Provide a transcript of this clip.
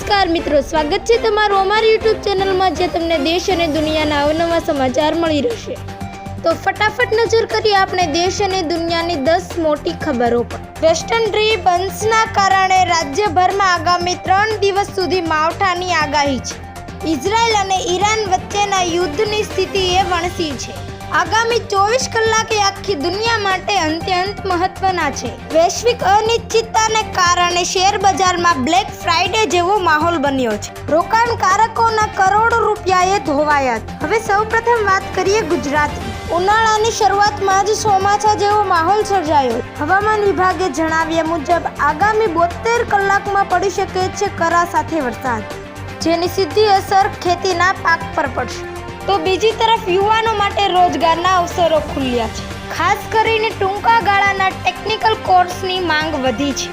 નમસ્કાર મિત્રો, સ્વાગત છે તમારું અમારી યુટ્યુબ ચેનલમાં, જે તમને દેશ અને દુનિયાના અવનવા સમાચાર મળી રહેશે। તો ફટાફટ નજર કરીએ આપણે દેશ અને દુનિયાની 10 મોટી ખબરો પર। વેસ્ટર્ન ડિસ્ટર્બન્સના કારણે રાજ્યભરમાં આગામી 3 દિવસ સુધી માવઠાની આગાહી છે। ઇઝરાયલ અને ઈરાન વચ્ચેના યુદ્ધની સ્થિતિએ વણસી છે। આગામી 24 કલાક એ આખી દુનિયા માટે અત્યંત મહત્વના છે। વૈશ્વિક અનિશ્ચિતતાને કારણે શેર બજારમાં બ્લેક ફ્રાઇડે જેવો માહોલ બન્યો છે। રોકાણકારોના કરોડો રૂપિયાએ ધોવાયા। હવે સૌપ્રથમ વાત કરીએ ગુજરાતની। ઉનાળાની શરૂઆતમાં જ ચોમાસા જેવો માહોલ સર્જાયો। હવામાન વિભાગે જણાવ્યા મુજબ આગામી 72 કલાકમાં પડી શકે છે કરા સાથે વરસાદ, જેની સીધી અસર ખેતીના પાક પર પડશે। તો બીજી તરફ યુવાનો માટે રોજગારના અવસરો ખુલ્યા છે। ખાસ કરીને ટૂંકા ગાળાના ટેકનિકલ કોર્સની માંગ વધી છે।